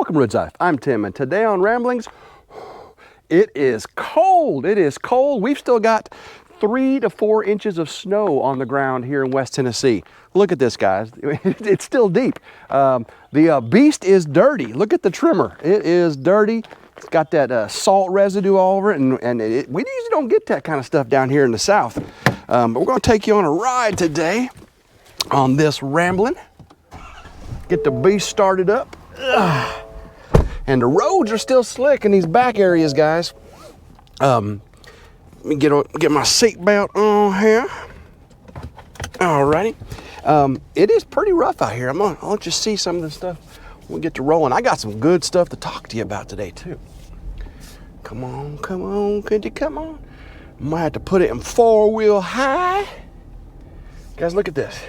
Welcome to RidgeLife. I'm Tim, and today on Ramblings, it is cold. It is cold. We've still got 3 to 4 inches of snow on the ground here in West Tennessee. Look at this, guys. It's still deep. The beast is dirty. Look at the trimmer. It is dirty. It's got that salt residue all over it, and we usually don't get that kind of stuff down here in the South. But we're going to take you on a ride today on this rambling. Get the beast started up. And the roads are still slick in these back areas, guys. Let me get my seatbelt on here. Alrighty. It is pretty rough out here. I'll let you see some of the stuff when we get to rolling. I got some good stuff to talk to you about today, too. Come on, could you come on? Might have to put it in 4-wheel high. Guys, look at this.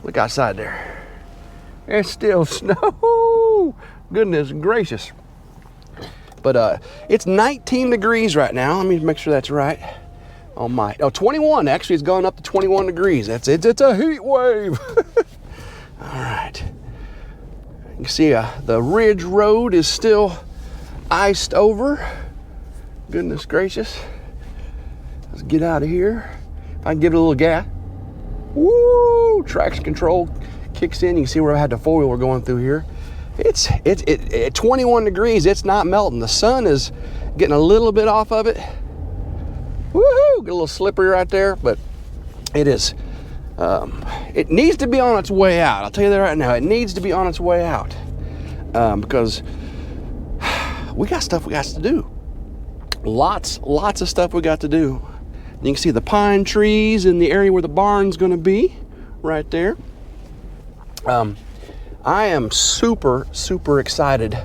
Look outside there. It's still snow. Goodness gracious. But it's 19 degrees right now. Let me make sure that's right. Oh 21 actually. It's gone up to 21 degrees. It's a heat wave. All right. You can see the Ridge Road is still iced over. Goodness gracious. Let's get out of here. If I can give it a little gas. Woo! Traction control kicks in. You can see where I had the 4-wheeler going through here. It's 21 degrees. It's not melting. The sun is getting a little bit off of it. Woohoo! Get a little slippery right there, but it is. It needs to be on its way out. I'll tell you that right now. It needs to be on its way out because we got stuff we got to do. Lots of stuff we got to do. You can see the pine trees in the area where the barn's going to be, right there. I am super excited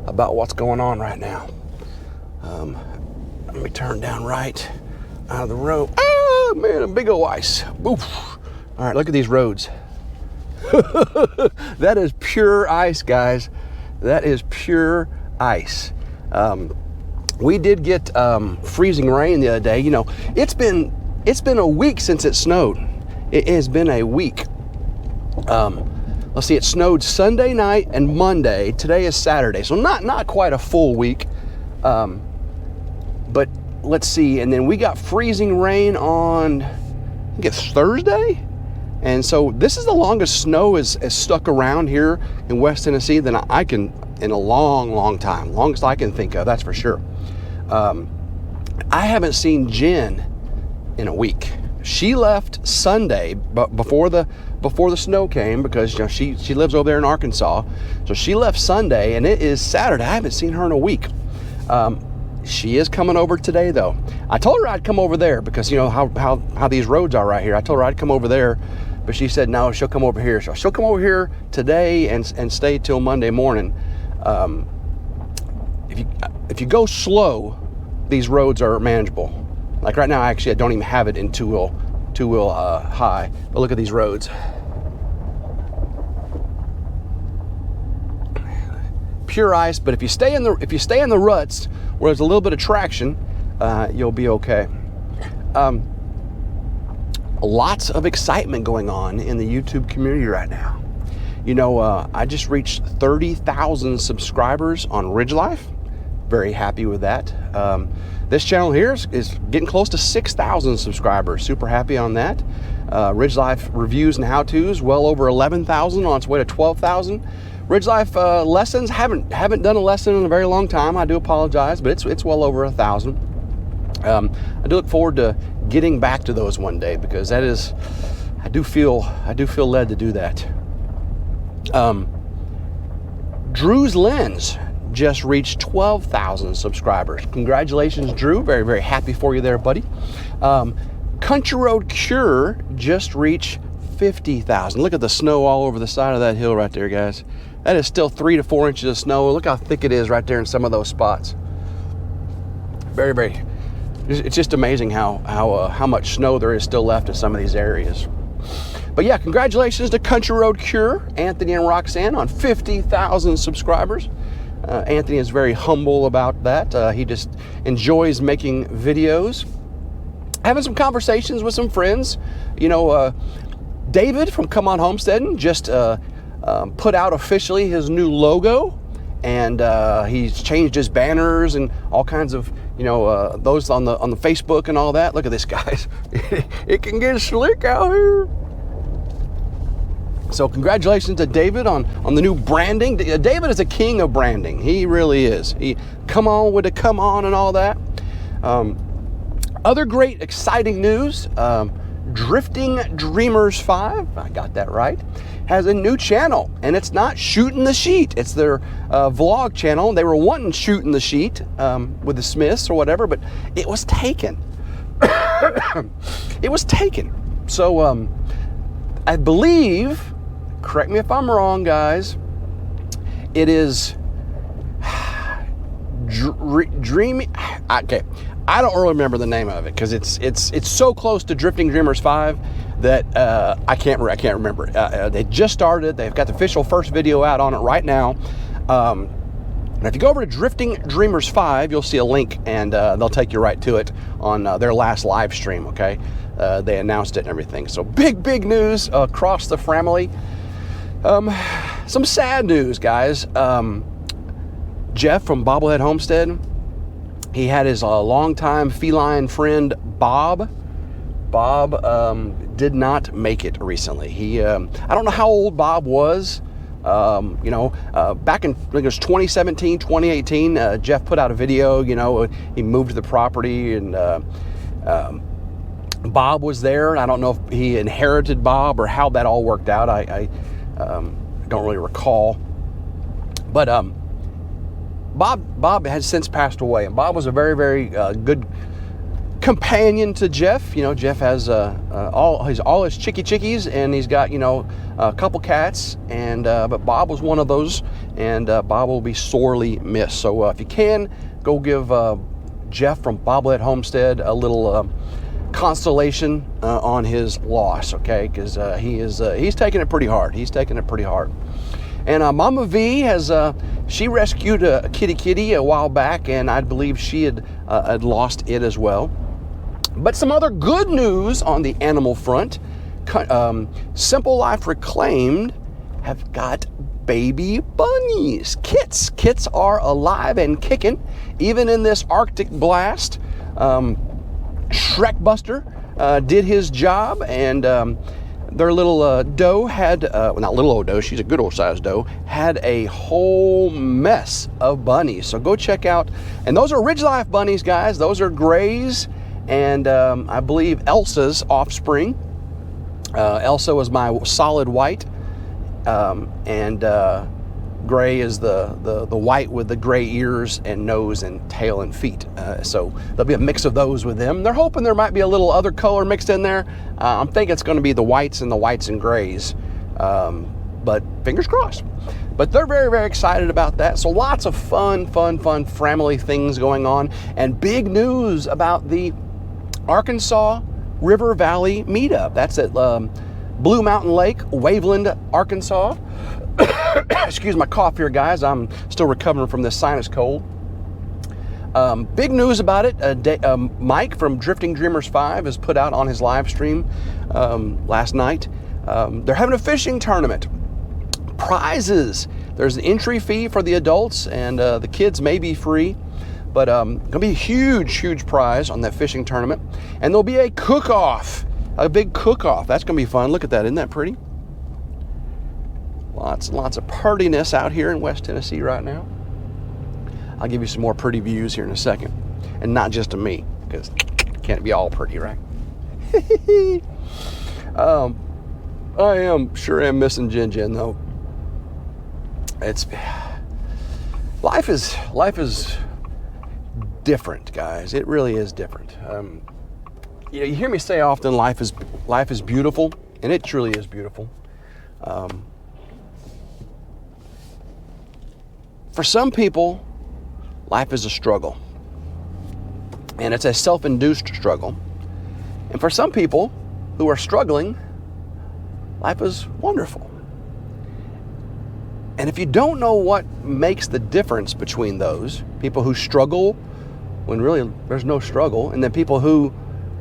about what's going on right now. Let me turn down right out of the road. Oh man, a big old ice. Oof. All right, look at these roads. That is pure ice, guys. That is pure ice. We did get freezing rain the other day. You know, it's been a week since it snowed. It has been a week. Let's see, it snowed Sunday night and Monday. Today is Saturday, so not quite a full week. But let's see, and then we got freezing rain on, I think it's Thursday. And so this is the longest snow is stuck around here in West Tennessee than I can in a long time. Longest I can think of, that's for sure. I haven't seen Jen in a week. She left Sunday, but before the snow came, because she lives over there in Arkansas. So she left Sunday, and it is Saturday. I haven't seen her in a week. She is coming over today, though. I told her I'd come over there because you know how these roads are right here. I told her I'd come over there, but she said no, she'll come over here. So she'll come over here today and stay till Monday morning. If you go slow, these roads are manageable. Like right now, actually, I don't even have it in two-wheel high. But look at these roads. Pure ice. But if you stay in the ruts where there's a little bit of traction, you'll be okay. Lots of excitement going on in the YouTube community right now. You know, I just reached 30,000 subscribers on RidgeLife. Very happy with that. This channel here is getting close to 6,000 subscribers. Super happy on that. RidgeLife Reviews and HowTos, well over 11,000, on its way to 12,000. RidgeLife Lessons, haven't done a lesson in a very long time. I do apologize, but it's well over 1,000. I do look forward to getting back to those one day because that is, I do feel led to do that. Drew's Lens just reached 12,000 subscribers. Congratulations, Drew. Very happy for you there, buddy. Country Road Cure just reached 50,000. Look at the snow all over the side of that hill right there, guys. That is still 3 to 4 inches of snow. Look how thick it is right there in some of those spots. Very. It's just amazing how much snow there is still left in some of these areas. But yeah, congratulations to Country Road Cure, Anthony and Roxanne, on 50,000 subscribers. Anthony is very humble about that. He just enjoys making videos. Having some conversations with some friends. You know, David from Come On Homesteading just put out officially his new logo. and he's changed his banners and all kinds of, those on the Facebook and all that. Look at this, guys. It can get slick out here. So congratulations to David on the new branding. David is a king of branding. He really is. He come on with the come on and all that. Other great exciting news. Drifting Dreamers 5, I got that right, has a new channel, and it's not Shooting the Sheet. It's their vlog channel. They were wanting Shooting the Sheet with the Smiths or whatever, but it was taken. It was taken. So I believe, correct me if I'm wrong, guys, it is Dreamy. Okay, I don't really remember the name of it because it's so close to Drifting Dreamers 5 that I can't remember. They just started. They've got the official first video out on it right now. And if you go over to Drifting Dreamers 5, you'll see a link, and they'll take you right to it on their last live stream. Okay, they announced it and everything. So big news across the family. Some sad news, guys. Jeff from Bobblehead Homestead, he had his longtime feline friend Bob. Bob did not make it recently. He, I don't know how old Bob was. Back in, I think it was 2017, 2018, Jeff put out a video. He moved to the property, and Bob was there. I don't know if he inherited Bob or how that all worked out. I don't really recall. But Bob has since passed away, and Bob was a very good companion to Jeff. Jeff has all his chickies, and he's got a couple cats, and but Bob was one of those, and Bob will be sorely missed. So if you can, go give Jeff from Bobblehead Homestead a little consolation on his loss, okay? Because he's taking it pretty hard. And Mama V has she rescued a kitty a while back, and I believe she had lost it as well. But some other good news on the animal front. Simple Life Reclaimed have got baby bunnies, kits. Kits are alive and kicking, even in this Arctic blast. Shrek Buster did his job, and their little doe had, not little old doe, she's a good old sized doe, had a whole mess of bunnies. So go check out, and those are RidgeLife bunnies, guys. Those are Gray's, and I believe Elsa's offspring. Elsa was my solid white, and Gray is the white with the gray ears and nose and tail and feet. So there'll be a mix of those with them. They're hoping there might be a little other color mixed in there. I'm thinking it's going to be the whites and grays, but fingers crossed. But they're very excited about that. So lots of fun family things going on, and big news about the Arkansas River Valley meetup. That's at Blue Mountain Lake, Waveland, Arkansas. Excuse my cough here, guys. I'm still recovering from this sinus cold. Big news about it. Mike from Drifting Dreamers 5 has put out on his live stream last night. They're having a fishing tournament. Prizes. There's an entry fee for the adults, and the kids may be free. But gonna be a huge prize on that fishing tournament. And there'll be a cook-off, a big cook-off. That's gonna be fun. Look at that. Isn't that pretty? Lots and lots of prettiness out here in West Tennessee right now. I'll give you some more pretty views here in a second. And not just to me, because it can't be all pretty, right? I am missing Jin though. Life is different, guys. It really is different. You hear me say often, life is beautiful, and it truly is beautiful. For some people, life is a struggle, and it's a self-induced struggle. And for some people who are struggling, life is wonderful. And if you don't know what makes the difference between those, people who struggle when really there's no struggle, and then people who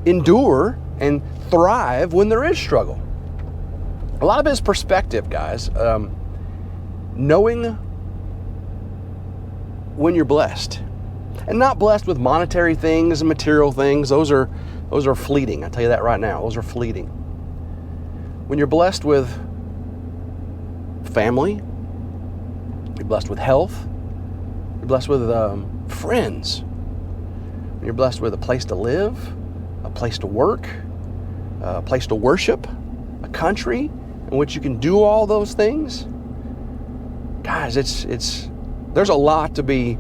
endure and thrive when there is struggle. A lot of it is perspective, guys. Knowing when you're blessed. And not blessed with monetary things and material things. Those are fleeting. I tell you that right now. Those are fleeting. When you're blessed with family, you're blessed with health, you're blessed with friends, when you're blessed with a place to live, a place to work, a place to worship, a country in which you can do all those things, guys, there's a lot to be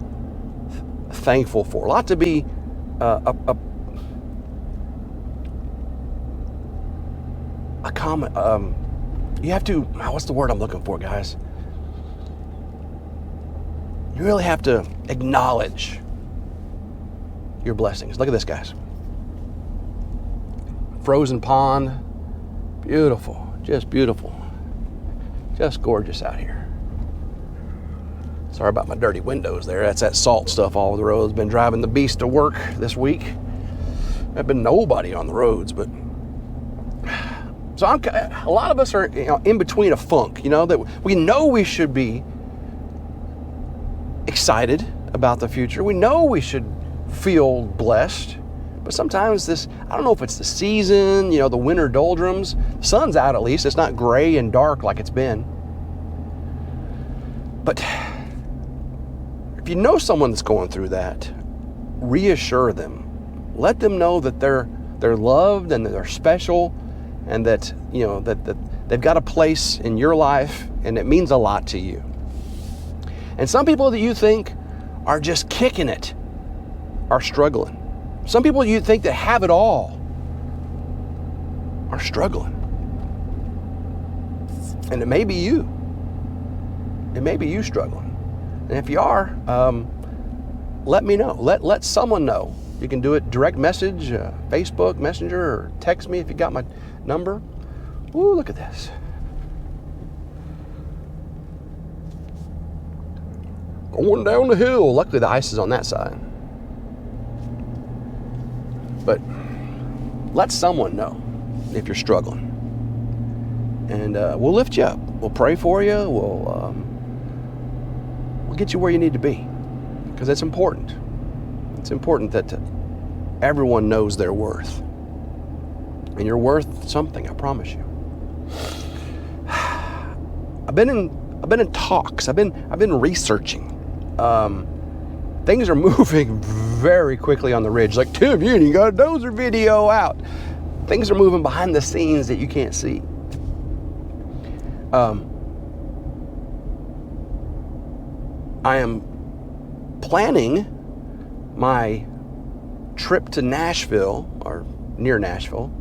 thankful for, a lot to be you have to, what's the word I'm looking for, guys? You really have to acknowledge your blessings. Look at this, guys. Frozen pond, beautiful, just gorgeous out here. Sorry about my dirty windows there. That's that salt stuff all over the roads. Been driving the beast to work this week. There's been nobody on the roads, but so a lot of us are, in between a funk, that we know we should be excited about the future. We know we should feel blessed, but sometimes I don't know if it's the season, the winter doldrums. The sun's out at least. It's not gray and dark like it's been. But if you know someone that's going through that, reassure them. Let them know that they're loved and that they're special, and that that they've got a place in your life and it means a lot to you. And some people that you think are just kicking it are struggling. Some people you think that have it all are struggling. And it may be you. It may be you struggling. And if you are, let me know. Let someone know. You can do it direct message, Facebook, Messenger, or text me if you got my number. Ooh, look at this. Going down the hill. Luckily the ice is on that side. But let someone know if you're struggling. And we'll lift you up. We'll pray for you. We'll get you where you need to be. Because it's important. It's important that everyone knows their worth. And you're worth something, I promise you. I've been in talks. I've been researching. Things are moving very quickly on the ridge. Like, Tim, you ain't got a dozer video out. Things are moving behind the scenes that you can't see. I am planning my trip to Nashville, or near Nashville,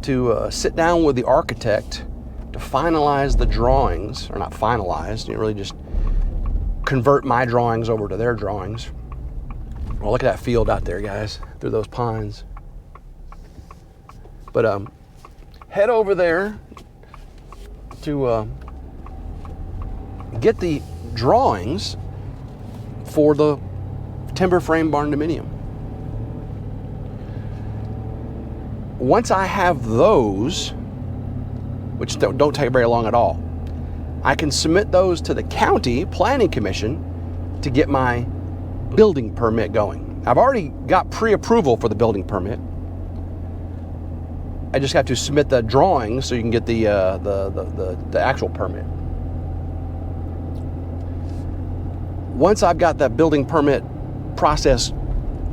to sit down with the architect to finalize the drawings, or not finalize, really just convert my drawings over to their drawings. Well, look at that field out there, guys, through those pines. But head over there to get the drawings for the timber frame barn dominium. Once I have those, which don't take very long at all, I can submit those to the county planning commission to get my building permit going. I've already got pre-approval for the building permit. I just have to submit the drawings so you can get the actual permit. Once I've got that building permit process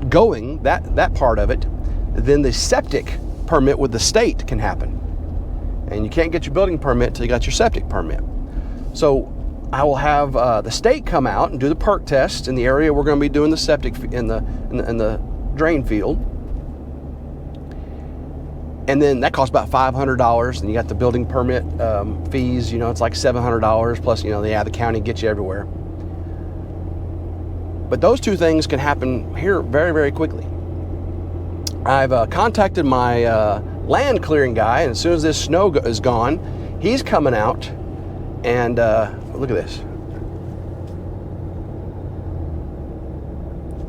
going, that part of it, then the septic permit with the state can happen. And you can't get your building permit until you got your septic permit. So I will have the state come out and do the perk test in the area we're going to be doing the septic in the drain field. And then that costs about $500, and you got the building permit fees. It's like $700 plus. The county gets you everywhere. But those two things can happen here very, very quickly. I've contacted my land clearing guy, and as soon as this snow is gone, he's coming out. And look at this.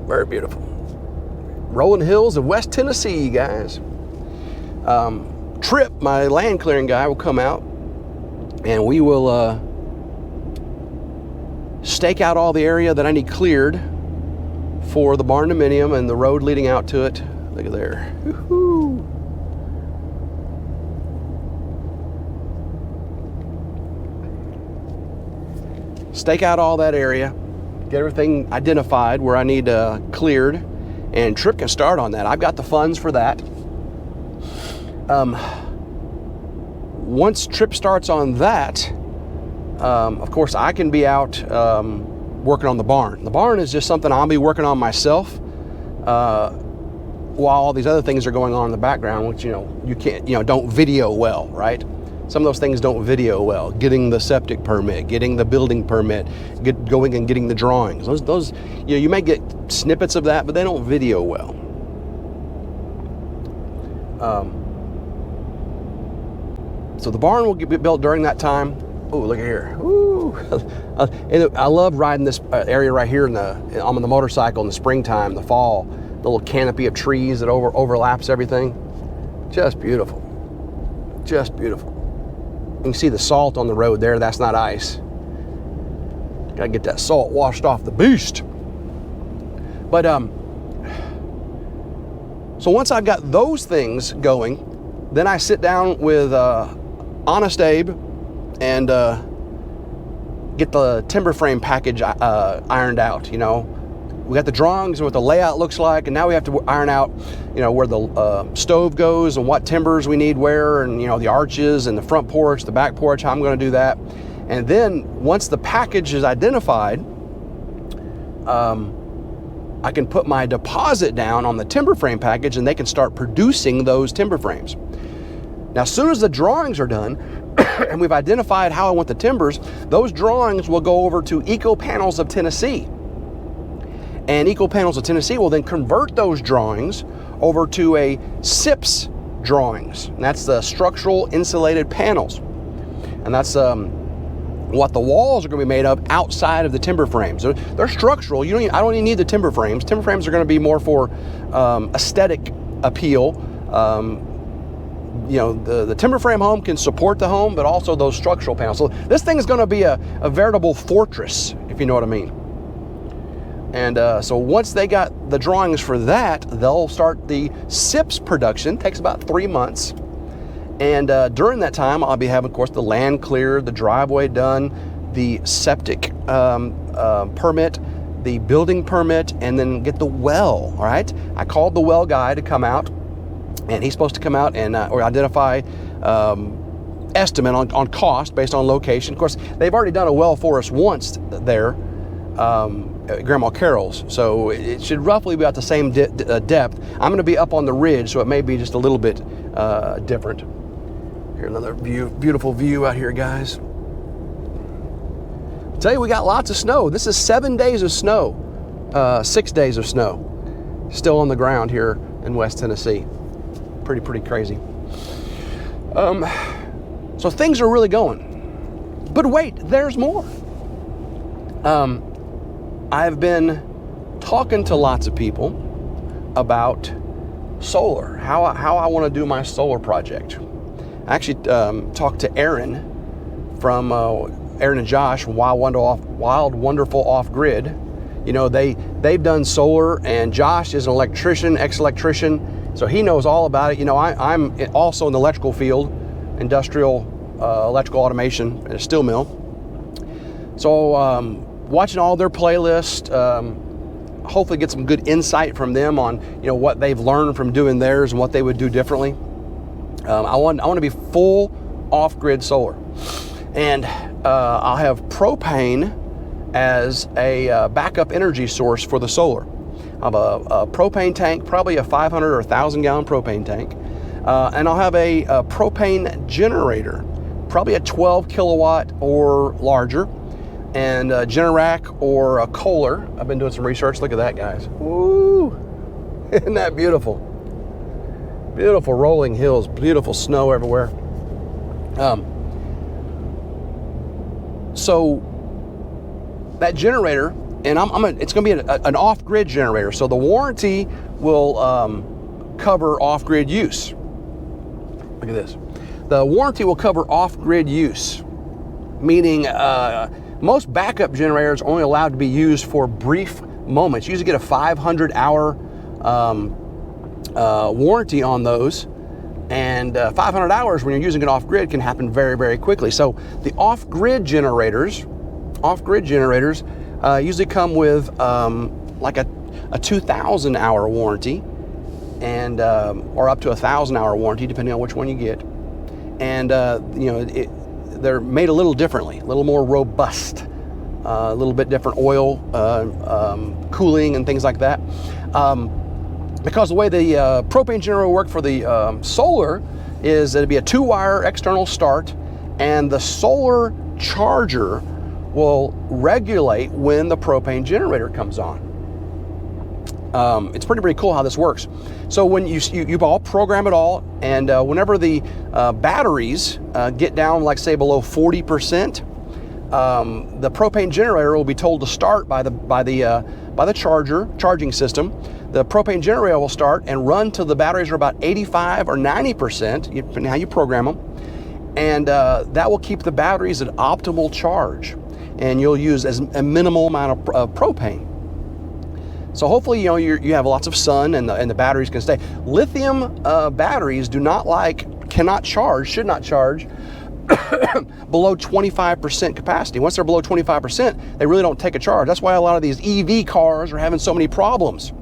Very beautiful. Rolling hills of West Tennessee, guys. Trip, my land clearing guy, will come out, and we will stake out all the area that I need cleared for the barn dominium and the road leading out to it. Look at there. Woo-hoo. Stake out all that area, get everything identified where I need cleared, and Trip can start on that. I've got the funds for that. Once Trip starts on that, of course, I can be out working on the barn. The barn is just something I'll be working on myself while all these other things are going on in the background, which, you can't, don't video well, right? Some of those things don't video well. Getting the septic permit, getting the building permit, going and getting the drawings. Those, you may get snippets of that, but they don't video well. So the barn will be built during that time. Oh, look at here. Ooh. I love riding this area right here on the motorcycle in the springtime, the fall. The little canopy of trees that overlaps everything. Just beautiful. Just beautiful. You can see the salt on the road there. That's not ice. Gotta get that salt washed off the beast. But so once I've got those things going, then I sit down with Honest Abe and get the timber frame package ironed out. We got the drawings and what the layout looks like, and now we have to iron out, where the stove goes and what timbers we need where, and the arches and the front porch, the back porch, how I'm going to do that. And then once the package is identified, I can put my deposit down on the timber frame package, and they can start producing those timber frames. Now, as soon as the drawings are done and we've identified how I want the timbers, those drawings will go over to Eco Panels of Tennessee. And Eco Panels of Tennessee will then convert those drawings over to a SIPS drawings. And that's the structural insulated panels. And that's what the walls are going to be made of outside of the timber frames. They're structural. I don't even need the timber frames. Timber frames are going to be more for aesthetic appeal. The timber frame home can support the home, but also those structural panels. So this thing is going to be a veritable fortress, if you know what I mean. And so once they got the drawings for that, they'll start the SIPS production. It takes about 3 months. And during that time, I'll be having, of course, the land cleared, the driveway done, the septic permit, the building permit, and then get the well, all right? I called the well guy to come out, and he's supposed to come out and or identify estimate on cost based on location. Of course, they've already done a well for us once there, at Grandma Carol's, so it should roughly be about the same depth. I'm going to be up on the ridge, so it may be just a little bit different. Here, another beautiful view out here, guys. I'll tell you, we got lots of snow. This is 7 days of snow, 6 days of snow still on the ground here in West Tennessee. Pretty crazy. So things are really going. But wait, there's more. I've been talking to lots of people about solar, how I want to do my solar project. I actually talked to Aaron from Aaron and Josh from Wild Wonderful Off Grid. They've done solar, and Josh is an electrician, ex-electrician, so he knows all about it. I'm also in the electrical field, industrial electrical automation at a steel mill. So watching all their playlists, hopefully get some good insight from them on what they've learned from doing theirs and what they would do differently. I want to be full off-grid solar, and I'll have propane as a backup energy source for the solar. I have a propane tank, probably a 500 or 1,000 gallon propane tank, and I'll have a propane generator, probably a 12 kilowatt or larger, and a Generac or a Kohler. I've been doing some research. Look at that, guys. Woo! Isn't that beautiful? Beautiful rolling hills, beautiful snow everywhere. So that generator, and it's going to be an off-grid generator. So the warranty will cover off-grid use. Look at this. The warranty will cover off-grid use, meaning most backup generators are only allowed to be used for brief moments. You usually get a 500-hour warranty on those, and 500 hours when you're using it off-grid can happen very, very quickly. So the off-grid generators usually come with like a 2,000-hour warranty, and or up to a 1,000-hour warranty, depending on which one you get. And they're made a little differently, a little more robust, a little bit different oil cooling and things like that. Because the way the propane generator will work for the solar is it'll be a 2-wire external start, and the solar charger will regulate when the propane generator comes on. It's pretty cool how this works. So when you all program it all, and whenever the batteries get down, like say below 40%, the propane generator will be told to start by the charging system. The propane generator will start and run till the batteries are about 85 or 90%, depending on how you program them, and that will keep the batteries at optimal charge, and you'll use a minimal amount of propane. So hopefully, you have lots of sun, and the batteries can stay. Lithium batteries should not charge below 25% capacity. Once they're below 25%, they really don't take a charge. That's why a lot of these EV cars are having so many problems.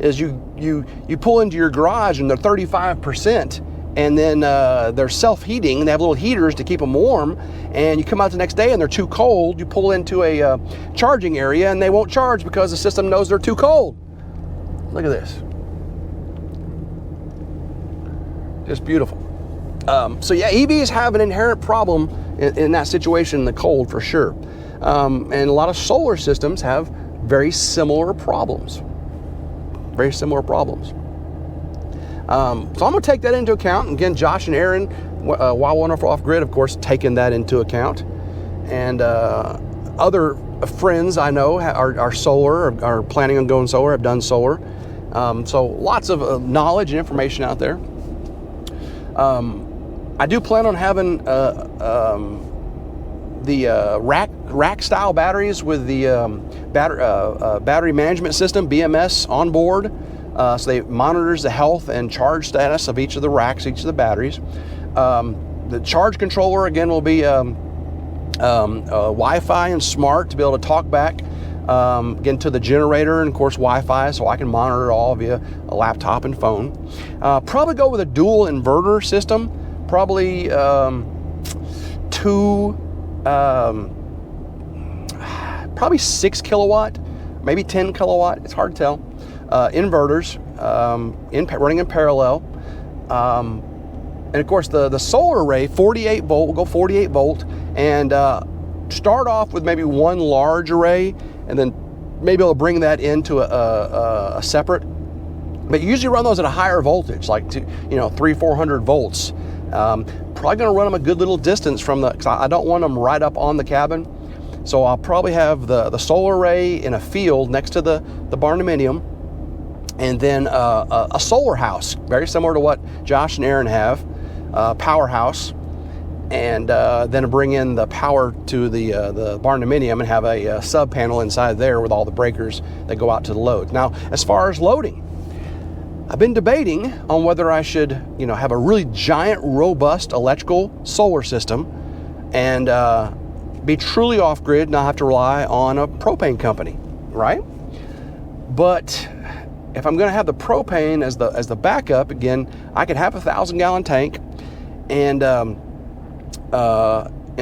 Is you pull into your garage and they're 35%, and then they're self-heating, and they have little heaters to keep them warm, and you come out the next day and they're too cold. You pull into a charging area and they won't charge because the system knows they're too cold. Look at this. Just beautiful. So yeah, EVs have an inherent problem in that situation in the cold, for sure. And a lot of solar systems have very similar problems. So I'm going to take that into account. And again, Josh and Aaron, while Wonderful Off-Grid, of course, taking that into account. And other friends I know are solar, are planning on going solar, have done solar. So lots of knowledge and information out there. I do plan on having the rack style batteries with the battery management system, BMS, on board. So they monitors the health and charge status of each of the racks, each of the batteries. The charge controller, again, will be Wi-Fi and smart to be able to talk back again to the generator, and of course Wi-Fi, so I can monitor it all via a laptop and phone. Probably go with a dual inverter system, probably probably 6 kilowatt, maybe 10 kilowatt, it's hard to tell, inverters running in parallel. And of course the solar array, 48 volt, will go 48 volt, and start off with maybe one large array, and then maybe I'll bring that into a separate. But you usually run those at a higher voltage, like 300-400 volts. Probably going to run them a good little distance from because I don't want them right up on the cabin. So I'll probably have the solar array in a field next to the barndominium, and then a solar house, very similar to what Josh and Aaron have, powerhouse, and then bring in the power to the barndominium and have a sub panel inside there with all the breakers that go out to the load. Now, as far as loading, I've been debating on whether I should, have a really giant, robust electrical solar system and be truly off-grid, not have to rely on a propane company, right? But if I'm going to have the propane as the backup, again, I could have a 1,000-gallon tank, and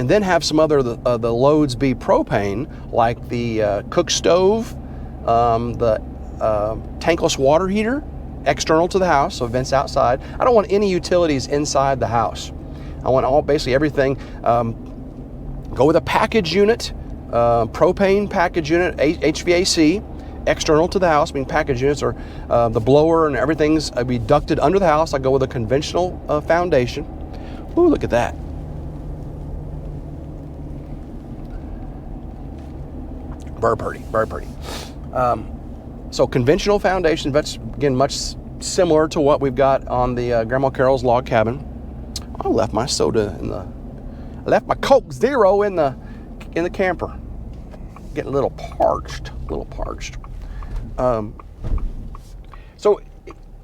then have some other the loads be propane, like the cook stove, the tankless water heater, external to the house, so vents outside. I don't want any utilities inside the house. I want basically everything. Go with a package unit, propane package unit, HVAC, external to the house. I mean, package units are the blower and everything's be ducted under the house. I go with a conventional foundation. Ooh, look at that. Very pretty, very pretty. So conventional foundation, that's again much similar to what we've got on the Grandma Carol's log cabin. I left my soda I left my Coke Zero in the in the camper. Getting a little parched, So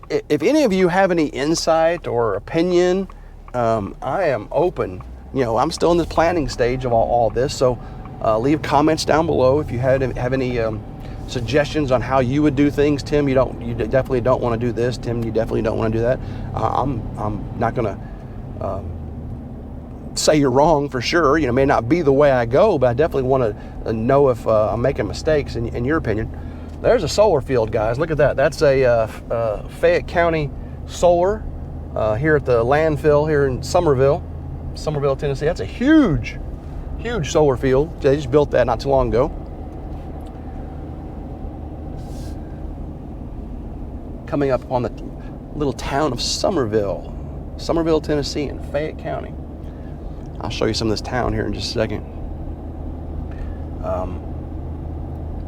if any of you have any insight or opinion, I am open. You know, I'm still in the planning stage of all this, so leave comments down below if you have any suggestions on how you would do things. Tim, you definitely don't want to do this. Tim, you definitely don't want to do that. I'm not going to say you're wrong for sure. You know, it may not be the way I go, but I definitely want to know if I'm making mistakes in your opinion. There's a solar field, guys. Look at that. That's a Fayette County solar here at the landfill here in Somerville, Tennessee. That's a huge solar field. They just built that not too long ago. Coming up on the little town of Somerville, Tennessee in Fayette County. I'll show you some of this town here in just a second.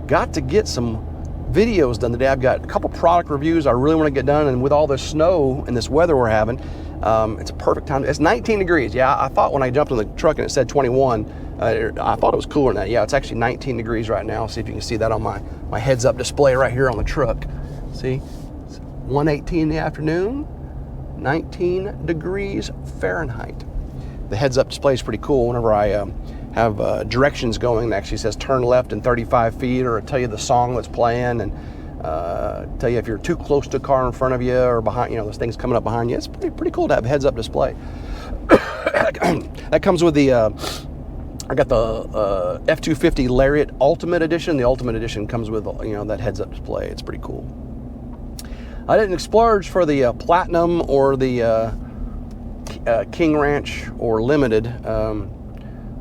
Got to get some videos done today. I've got a couple product reviews I really want to get done, and with all this snow and this weather we're having, it's a perfect time. It's 19 degrees. Yeah, I thought when I jumped in the truck and it said 21, I thought it was cooler than that. Yeah, it's actually 19 degrees right now. See if you can see that on my heads-up display right here on the truck. See, it's 1:18 in the afternoon, 19 degrees Fahrenheit. The heads-up display is pretty cool. Whenever I have directions going, it actually says turn left in 35 feet, or it'll tell you the song that's playing, and tell you if you're too close to a car in front of you or behind, you know, those things coming up behind you. It's pretty cool to have a heads-up display. That comes with the, I got the F-250 Lariat Ultimate Edition. The Ultimate Edition comes with, you know, that heads-up display. It's pretty cool. I didn't splurge for the Platinum or the King Ranch or Limited.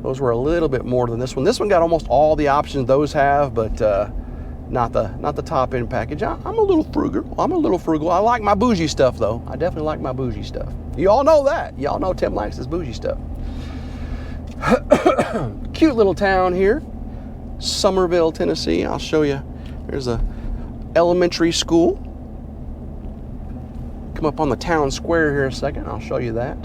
Those were a little bit more than this one. This one got almost all the options those have, but not the top end package. I'm a little frugal. I like my bougie stuff though. I definitely like my bougie stuff. You all know that. Y'all know Tim likes his bougie stuff. Cute little town here, Somerville, Tennessee. I'll show you. There's a elementary school. Come up on the town square here a second. I'll show you that.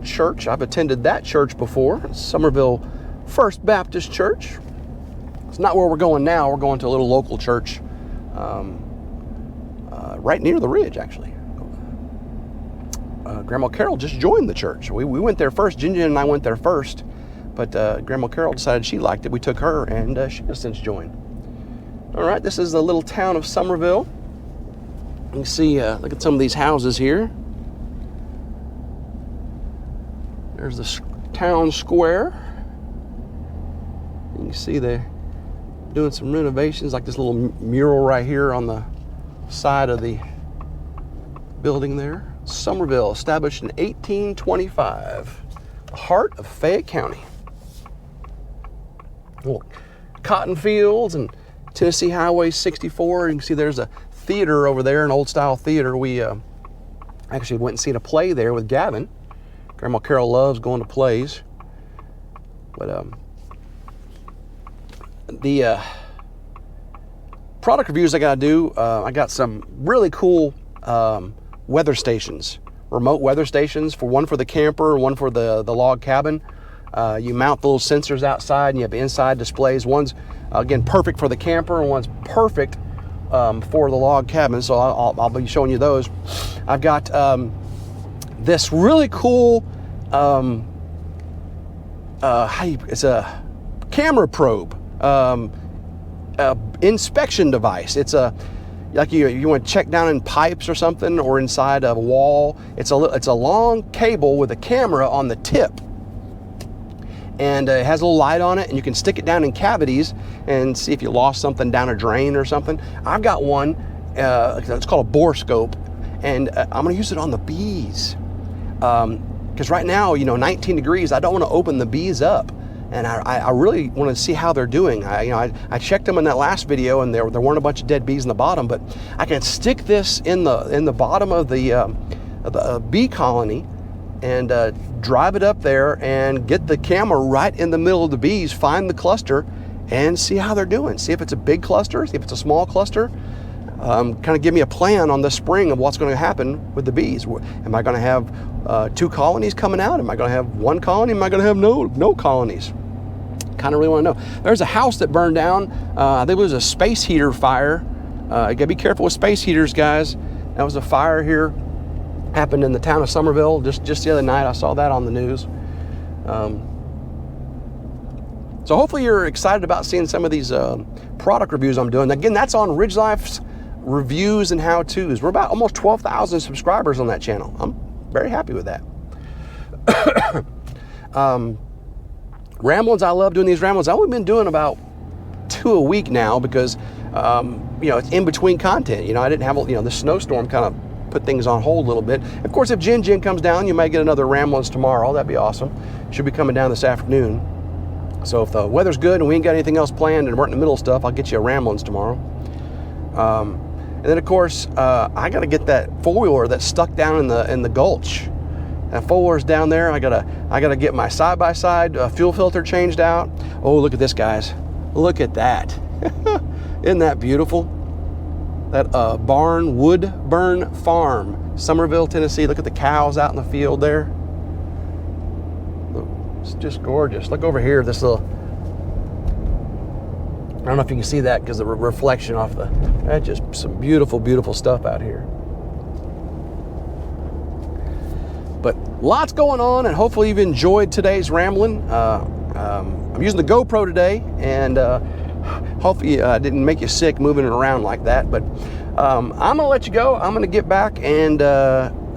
Church. I've attended that church before. Somerville First Baptist Church. It's not where we're going now. We're going to a little local church right near the Ridge, actually. Grandma Carol just joined the church. We went there first. Ginger and I went there first, but Grandma Carol decided she liked it. We took her, and she has since joined. All right, this is the little town of Somerville. You can see, look at some of these houses here. There's the town square. You can see they're doing some renovations, like this little mural right here on the side of the building there. Somerville, established in 1825, the heart of Fayette County. Little cotton fields and Tennessee Highway 64. You can see there's a theater over there, an old style theater. We actually went and seen a play there with Gavin. Grandma Carol loves going to plays. But the product reviews I gotta do, I got some really cool weather stations, remote weather stations, one for the camper and one for the log cabin. You mount the little sensors outside and you have inside displays. One's again perfect for the camper and one's perfect for the log cabin, so I'll be showing you those. I've got this really cool it's a camera probe, inspection device. It's a like you want to check down in pipes or something, or inside of a wall. It's a long cable with a camera on the tip, and it has a little light on it, and you can stick it down in cavities and see if you lost something down a drain or something. I've got one, it's called a borescope, and I'm going to use it on the bees, because right now, 19 degrees, I don't want to open the bees up, and I really want to see how they're doing. I checked them in that last video, and there weren't a bunch of dead bees in the bottom, but I can stick this in the bottom of the bee colony and drive it up there and get the camera right in the middle of the bees, find the cluster, and see how they're doing. See if it's a big cluster, see if it's a small cluster. kind of give me a plan on the spring of what's going to happen with the bees. Am I going to have 2 colonies coming out? Am I going to have 1 colony? Am I going to have no colonies? Kind of really want to know. There's a house that burned down. I think it was a space heater fire. You got to be careful with space heaters, guys. That was a fire here. Happened in the town of Somerville just the other night. I saw that on the news. So hopefully you're excited about seeing some of these product reviews I'm doing. Again, that's on RidgeLife's reviews and how-tos. We're about almost 12,000 subscribers on that channel. I'm very happy with that. Ramblings, I love doing these ramblings. I've only been doing about 2 a week now because, you know, it's in between content. You know, I didn't have, you know, the snowstorm kind of put things on hold a little bit. Of course, if Jin comes down, you might get another ramblings tomorrow. That'd be awesome. Should be coming down this afternoon. So if the weather's good and we ain't got anything else planned and we're in the middle of stuff, I'll get you a ramblings tomorrow. And then of course, I got to get that 4-wheeler that's stuck down in the gulch. That 4-wheeler's down there. I gotta get my side-by-side fuel filter changed out. Oh, look at this, guys. Look at that. Isn't that beautiful? That Woodburn Farm, Somerville, Tennessee. Look at the cows out in the field there. Look, it's just gorgeous. Look over here, this little, I don't know if you can see that because of the reflection off that's just some beautiful, beautiful stuff out here. But lots going on, and hopefully you've enjoyed today's rambling. I'm using the GoPro today, and hopefully I didn't make you sick moving it around like that. But I'm going to let you go. I'm going to get back and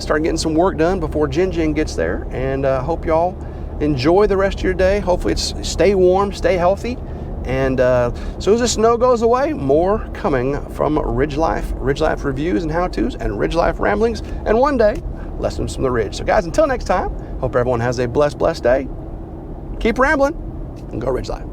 start getting some work done before Jin gets there. And hope y'all enjoy the rest of your day. Hopefully stay warm, stay healthy. And as soon as the snow goes away, more coming from RidgeLife reviews and how-tos, and RidgeLife Ramblings, and one day, Lessons from the Ridge. So guys, until next time, hope everyone has a blessed day. Keep rambling and go RidgeLife.